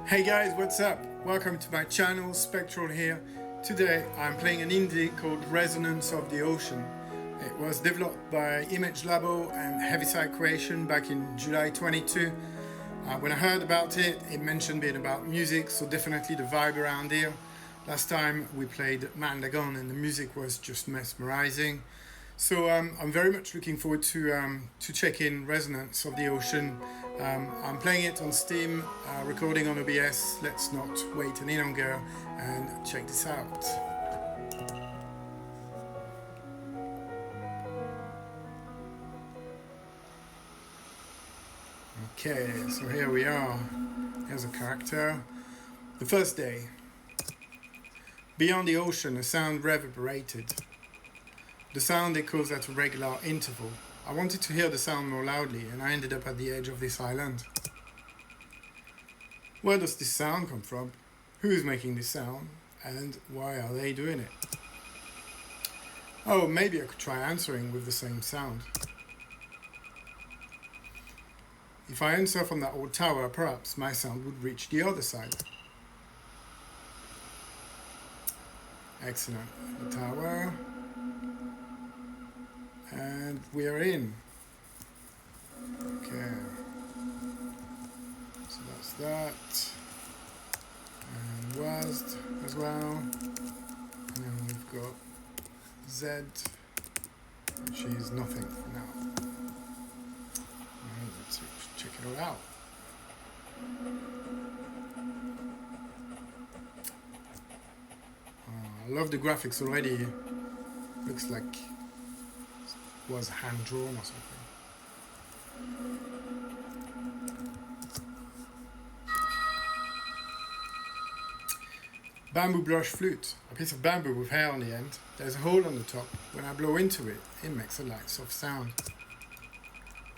Hey guys, what's up? Welcome to my channel, Spectral here. Today I'm playing an indie called Resonance of the Ocean. It was developed by Image Labo and Heaviside Creation back in July 22. When I heard about it, it mentioned being about music, so definitely the vibe around here. Last time we played Man Lagon and the music was just mesmerizing. So I'm very much looking forward to check in Resonance of the Ocean. I'm playing it on Steam, recording on OBS. Let's not wait any longer and check this out. Okay, so here we are. Here's a character. The first day. Beyond the ocean, a sound reverberated. The sound echoes at a regular interval. I wanted to hear the sound more loudly, and I ended up at the edge of this island. Where does this sound come from? Who is making this sound? And why are they doing it? Oh, maybe I could try answering with the same sound. If I answer from that old tower, perhaps my sound would reach the other side. Excellent. The tower. And we're in. Okay. So that's that. And was as well. And then we've got Z, which is nothing for now. And let's check it all out. I love the graphics already. Looks like it was hand drawn or something. Bamboo brush flute, a piece of bamboo with hair on the end. There's a hole on the top. When I blow into it, it makes a light soft sound.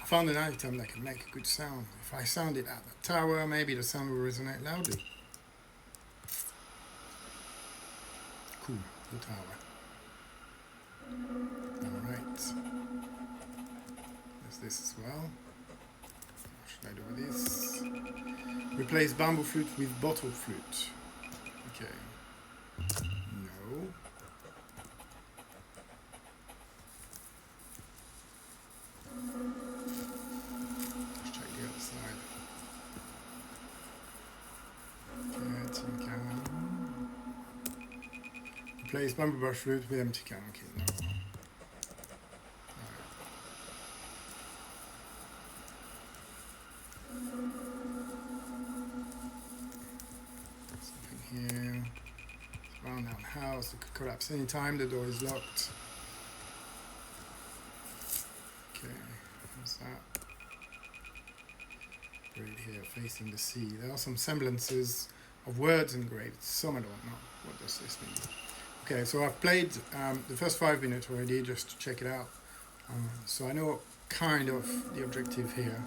I found an item that can make a good sound. If I sound it at the tower, maybe the sound will resonate loudly. Cool, the tower. Alright. There's this as well. What should I do with this? Replace bamboo flute with bottle flute. Okay. No. Let's check the other side. Okay, tin can. Replace bamboo brush flute with empty can. Okay, no. Here, it's a round house. It could collapse anytime. The door is locked. Okay, what's that? Right here, facing the sea. There are some semblances of words engraved. Some I don't know. What does this mean? Okay, so I've played the first 5 minutes already just to check it out. So I know kind of the objective here.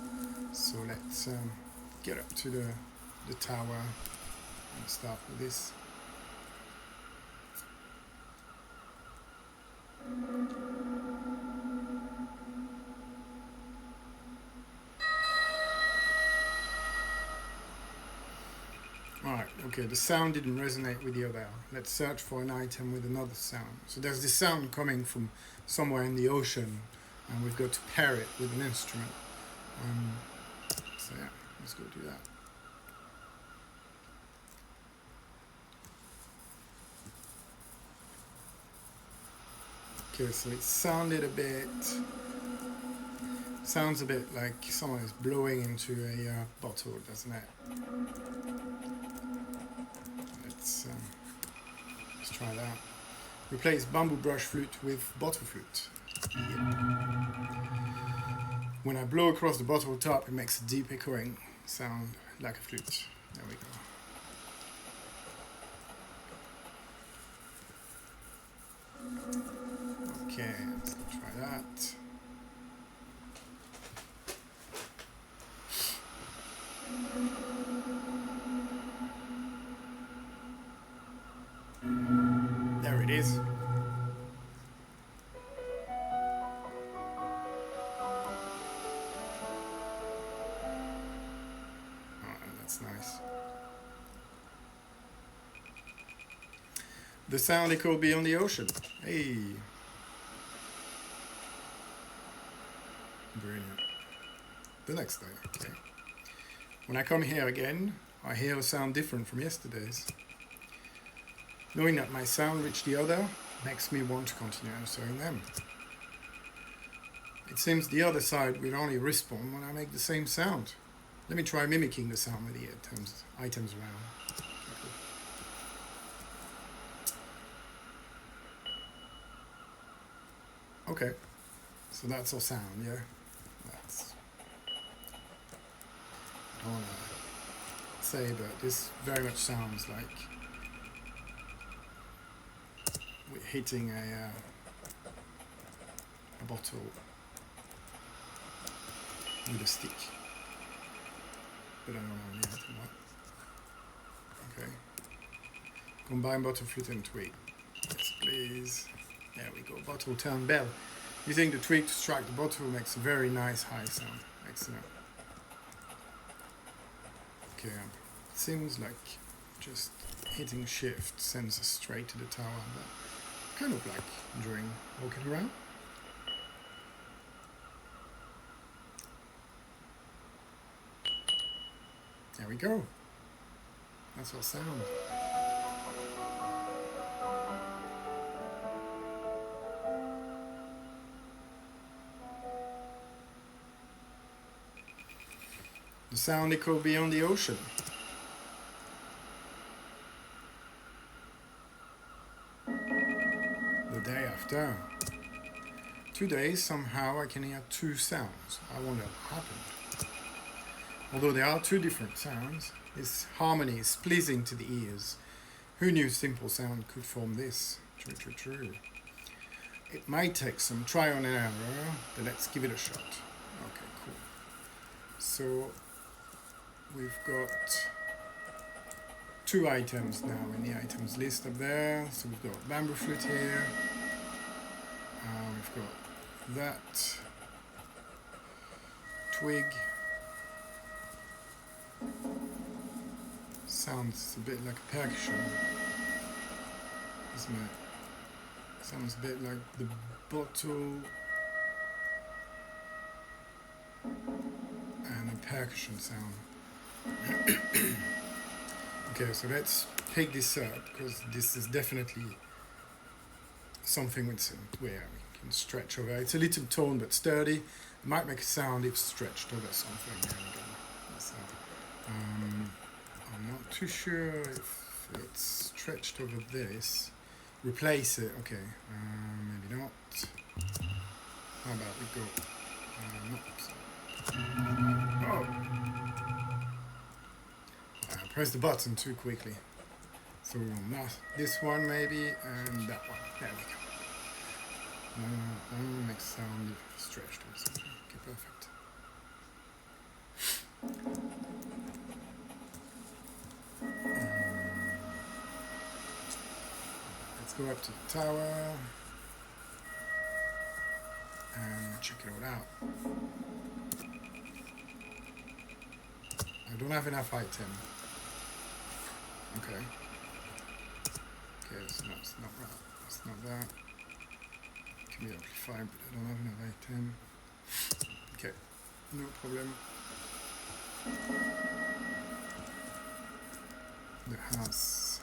So let's get up to the tower and start with this. Alright, okay, the sound didn't resonate with the other. Let's search for an item with another sound. So there's this sound coming from somewhere in the ocean, and we've got to pair it with an instrument. So yeah, let's go do that. Okay, so it sounded sounds a bit like someone is blowing into a bottle, doesn't it? Let's try that. Replace bamboo brush flute with bottle flute. Yeah. When I blow across the bottle top, it makes a deep echoing sound like a flute. There we go. Okay, let's try that. There it is. Oh, that's nice. The sound echo beyond the ocean. Hey. Brilliant. The next day, okay. When I come here again, I hear a sound different from yesterday's. Knowing that my sound reached the other makes me want to continue answering them. It seems the other side will only respond when I make the same sound. Let me try mimicking the sound with the items around. Okay, so that's our sound, yeah? That's... I don't want to say, but this very much sounds like we're hitting a bottle with a stick. But I don't know yet what. Okay. Combine bottle flute and twig. Yes, please. There we go. Bottle turn bell. Using the twig to strike the bottle makes a very nice high sound. Excellent. Okay. It seems like just hitting shift sends us straight to the tower, but kind of like enjoying walking around. There we go. That's our sound. The sound echo beyond the ocean. The day after. 2 days, somehow I can hear two sounds. I wonder what happened. Although there are two different sounds, this harmony is pleasing to the ears. Who knew simple sound could form this? True, true, true. It might take some trial and error, but let's give it a shot. Okay, cool. So we've got 2 items now in the items list up there. So we've got bamboo flute here. We've got that twig. Sounds a bit like a percussion, isn't it? Sounds a bit like the bottle and a percussion sound. Okay, so let's pick this up because this is definitely something where we can stretch over. It's a little toned but sturdy. It might make a sound if stretched over something. There we go. So, I'm not too sure if it's stretched over this. Replace it. Okay, maybe not. How about we go? Oh! I pressed the button too quickly. So we want this one maybe, and that one. There we go. Makes sound if stretched or something. Okay, perfect. Let's go up to the tower and check it all out. I don't have enough item. Okay. Okay, so that's not that. That's not that. It can be amplified, but I don't have enough item. Okay, no problem. The house.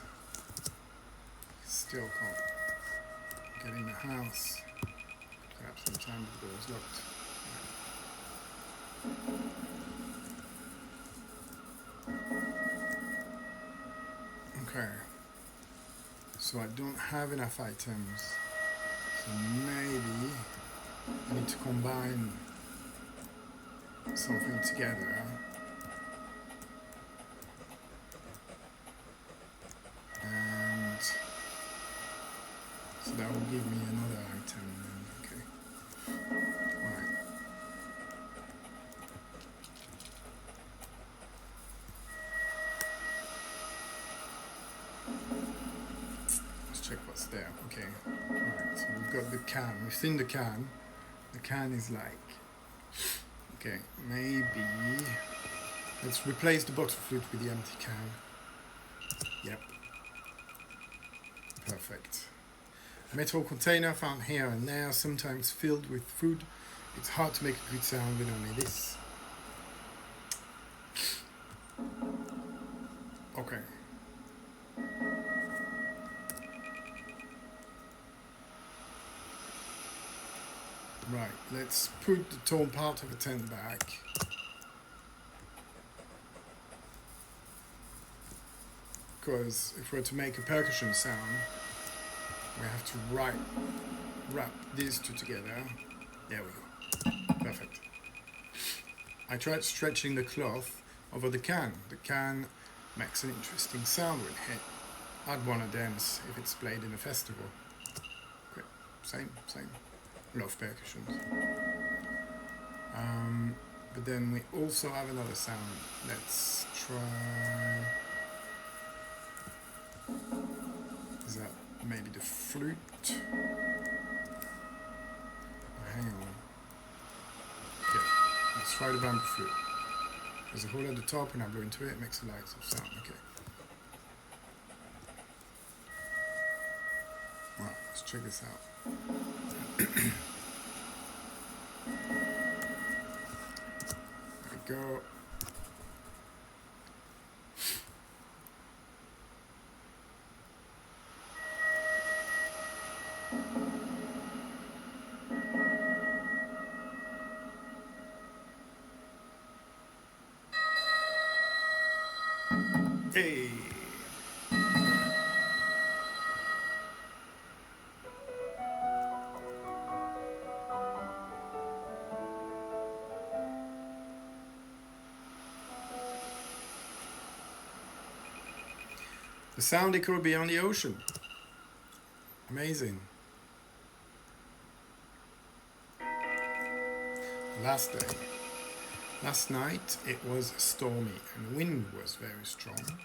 Still can't get in the house. Perhaps some time the door is locked. Okay. So I don't have enough items. So maybe I need to combine something together. And so that will give me another item then. Okay. Alright. Let's check what's there. Okay. Alright, so we've got the can. We've seen the can. The can is like... Okay, maybe... Let's replace the bottle flute with the empty can. Yep. Perfect. Metal container found here and there, sometimes filled with food. It's hard to make a good sound with only this. Okay. Right, let's put the torn part of the tent back. Because if we're to make a percussion sound, we have to wrap these two together. There we go. Perfect. I tried stretching the cloth over the can. The can makes an interesting sound when hit. I'd want to dance if it's played in a festival. Okay, same. Love percussions. But then we also have another sound. Let's try. Is that maybe the flute? Hang on. Okay, let's try the bamboo flute. There's a hole at the top and I blow into it, it makes a light sound. Okay. Well, let's check this out. There we go. Hey. The sound echo beyond the ocean. Amazing. Last day. Last night it was stormy and the wind was very strong.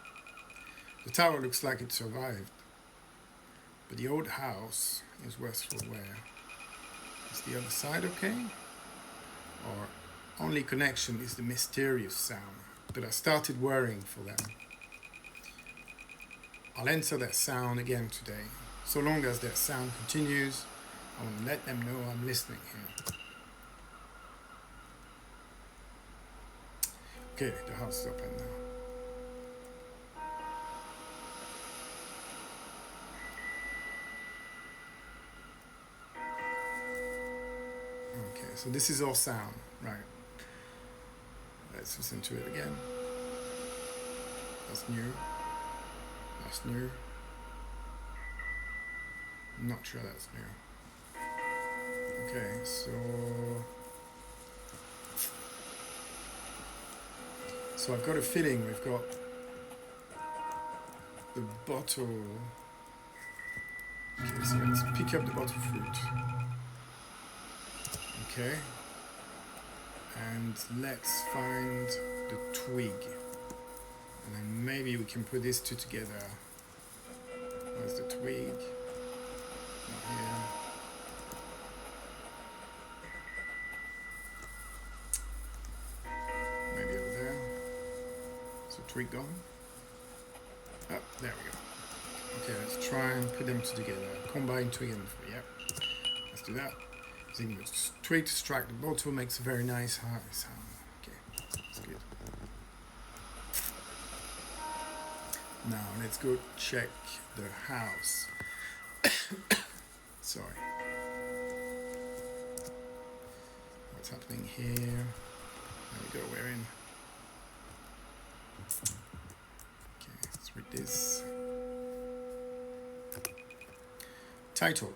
The tower looks like it survived, but the old house is worse for wear. Is the other side okay? Or only connection is the mysterious sound, but I started worrying for them. I'll answer that sound again today. So long as that sound continues, I want to let them know I'm listening here. Okay, the house is open now. Okay, so this is all sound, right? Let's listen to it again. That's new. That's new. Not sure that's new. Okay, so I've got a feeling we've got the bottle. Okay, so let's pick up the bottle fruit. Okay, and let's find the twig, and then maybe we can put these two together. Where's the twig? Not here. Maybe over there. Is the twig gone? Oh, there we go. Okay, let's try and put them two together. Combine twig and fruit. Yep. Let's do that. Using the twig to strike the bottle makes a very nice high sound. Okay, that's good. Now let's go check the house. Sorry. What's happening here? There we go, we're in. Okay, let's read this. Title.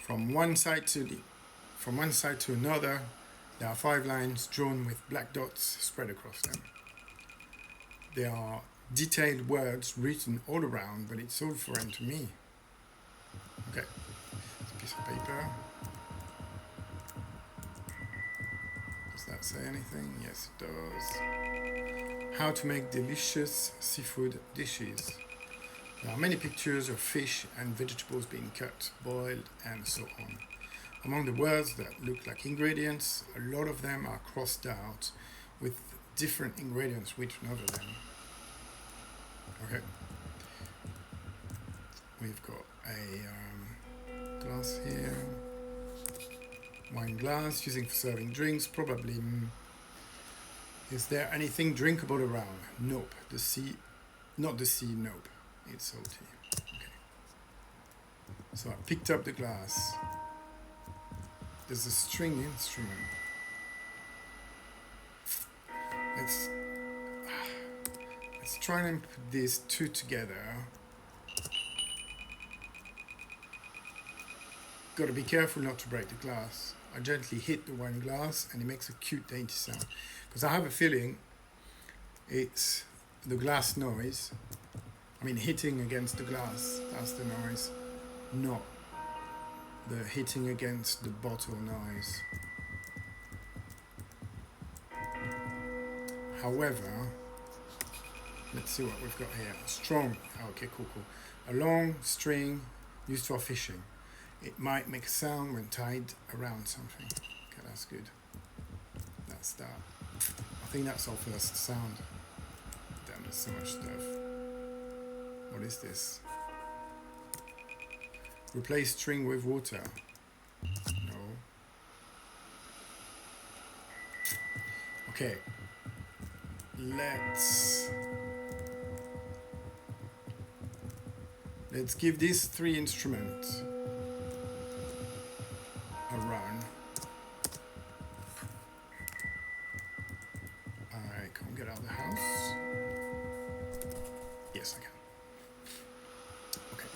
From one side to another, there are 5 lines drawn with black dots spread across them. There are detailed words written all around, but it's all foreign to me. Okay, it's a piece of paper. Does that say anything? Yes, it does. How to make delicious seafood dishes. There are many pictures of fish and vegetables being cut, boiled, and so on. Among the words that look like ingredients, a lot of them are crossed out with different ingredients written over them. Okay. We've got a glass here, wine glass, using for serving drinks, probably. Is there anything drinkable around? Nope. The sea, not the sea, nope. It's salty. Okay. So I picked up the glass. There's a string instrument. Let's try and put these two together. Gotta be careful not to break the glass. I gently hit the wine glass and it makes a cute dainty sound. Because I have a feeling it's the glass noise. I mean hitting against the glass, that's the noise. Not the hitting against the bottle noise. However, let's see what we've got here. Strong, okay, cool. A long string used for fishing. It might make a sound when tied around something. Okay, that's good. That's that. I think that's our first sound. Damn, there's so much stuff. What is this? Replace string with water. No. Okay. Let's give these three instruments a run. I can't get out of the house. Yes, I can. Okay.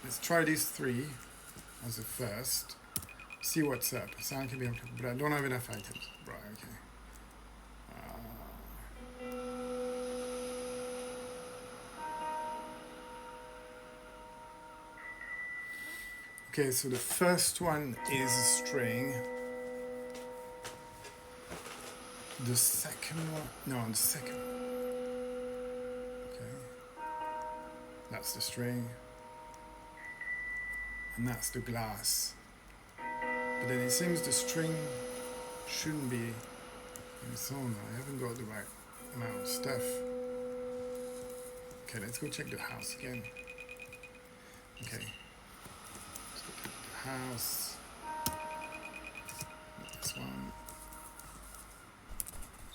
Let's try these three as a first. See what's up. Sound can be uncomfortable, but I don't have enough items. Right, okay. Okay, so the first one is a string. The second one, no, the second one. Okay, that's the string. And that's the glass. But then it seems the string shouldn't be in the song. I haven't got the right amount of stuff. Okay, let's go check the house again. Okay. House. This one.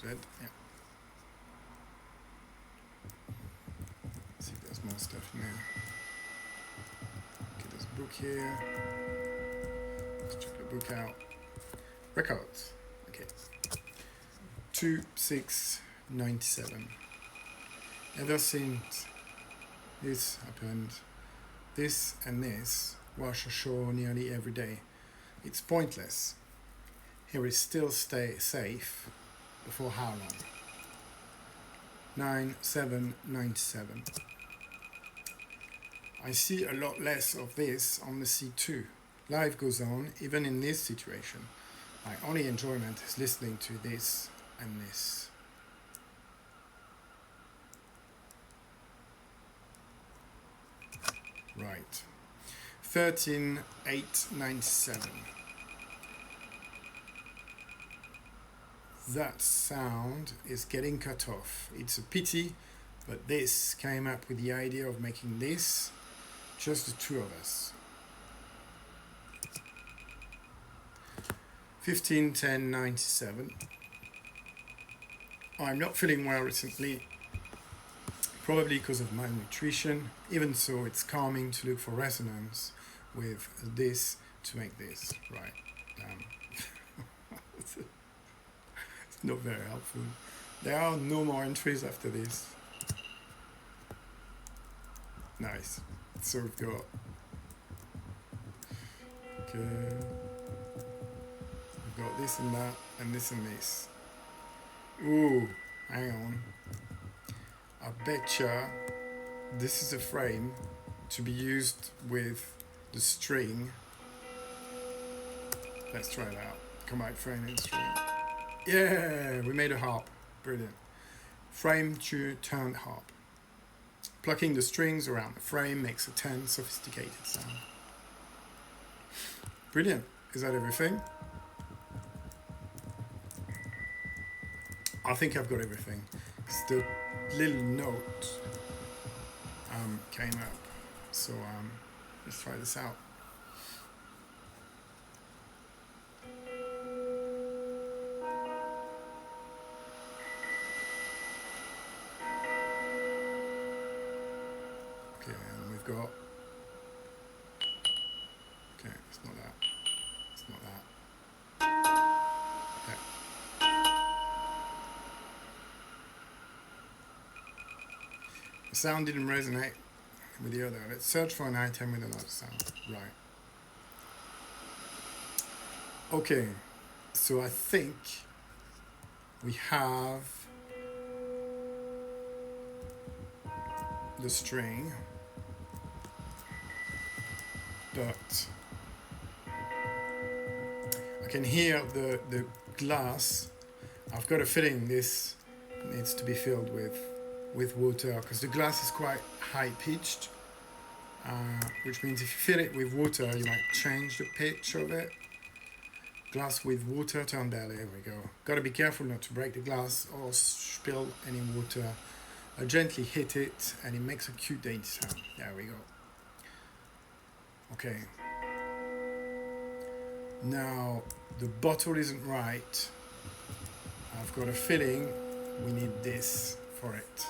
Z, yeah. Let's see if there's more stuff in there. Okay, there's a book here. Let's check the book out. Records. Okay. 2697. Ever since this happened, this and this wash ashore nearly every day. It's pointless. Here is still stay safe. Before how long? 9797. I see a lot less of this on the sea too. Life goes on, even in this situation. My only enjoyment is listening to this and this. Right. 13897. That sound is getting cut off. It's a pity, but this came up with the idea of making this just the two of us. 151097. I'm not feeling well recently, probably because of malnutrition. Even so, it's calming to look for resonance with this to make this. Right. It's not very helpful. There are no more entries after this. Nice. So we've got... Okay. We've got this and that, and this and this. Ooh, hang on. I betcha this is a frame to be used with the string. Let's try it out. Combine frame and string. Yeah, we made a harp. Brilliant. Frame to turned harp. Plucking the strings around the frame makes a tense, sophisticated sound. Brilliant. Is that everything? I think I've got everything. It's the little note came up. So let's try this out. Okay, and we've got, okay, it's not that, it's not that. Okay. The sound didn't resonate with the other. Let's search for an item with another sound. Right. Okay, so I think we have the string, but I can hear the glass. I've got a feeling this needs to be filled with water, because the glass is quite high pitched, which means if you fill it with water you might change the pitch of it. Glass with water turn bell, there we go. Got to be careful not to break the glass or spill any water. I gently hit it and it makes a cute dainty sound. There we go. Okay. Now the bottle isn't right. I've got a feeling we need this for it.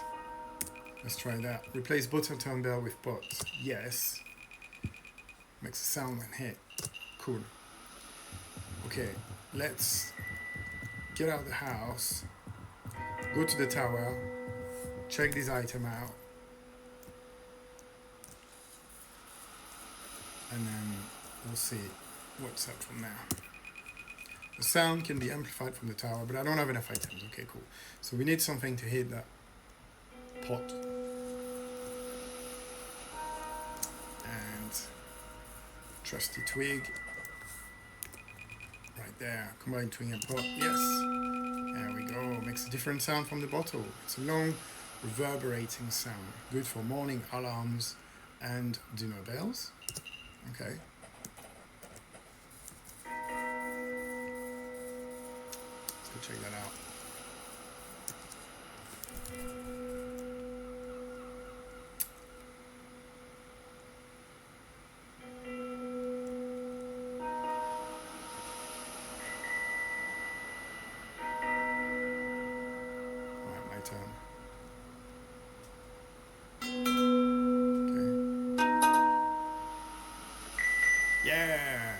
Let's try that. Replace bottle turn bell with pot. Yes. Makes a sound when hit. Cool. Okay, let's get out of the house, go to the tower, check this item out, and then we'll see what's up from there. The sound can be amplified from the tower, but I don't have enough items. Okay, cool. So we need something to hit that pot. And trusty twig. Right there, combined twig and pot, yes. There we go, makes a different sound from the bottle. It's a long, reverberating sound. Good for morning alarms and dinner bells. Okay. Let's go check that out. Yeah,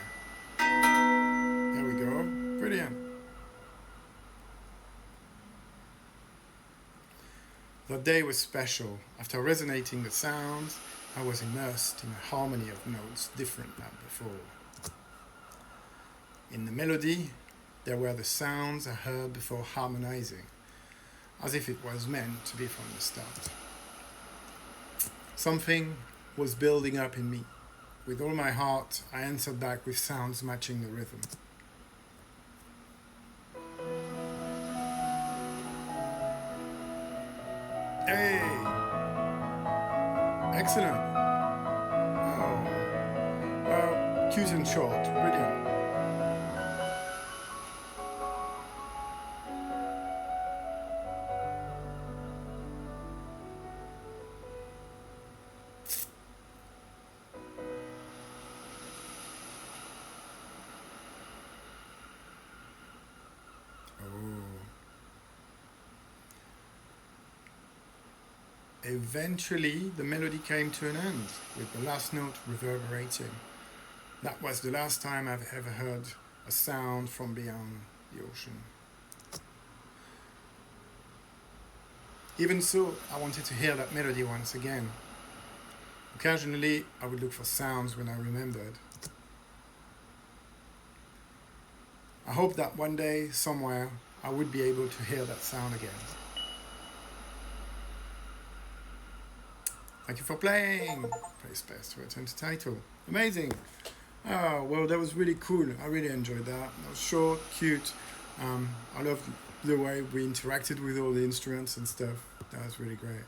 there we go, brilliant. The day was special. After resonating the sounds, I was immersed in a harmony of notes different than before. In the melody, there were the sounds I heard before harmonizing, as if it was meant to be from the start. Something was building up in me. With all my heart, I answered back with sounds matching the rhythm. Hey! Excellent! Oh, well, cute and short, brilliant. Eventually, the melody came to an end, with the last note reverberating. That was the last time I've ever heard a sound from beyond the ocean. Even so, I wanted to hear that melody once again. Occasionally, I would look for sounds when I remembered. I hope that one day, somewhere, I would be able to hear that sound again. Thank you for playing. Press space to return to title. Amazing. Oh, well, that was really cool. I really enjoyed that. That was short, cute. I loved the way we interacted with all the instruments and stuff. That was really great.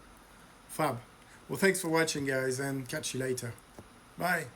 Fab. Well, thanks for watching, guys, and catch you later. Bye.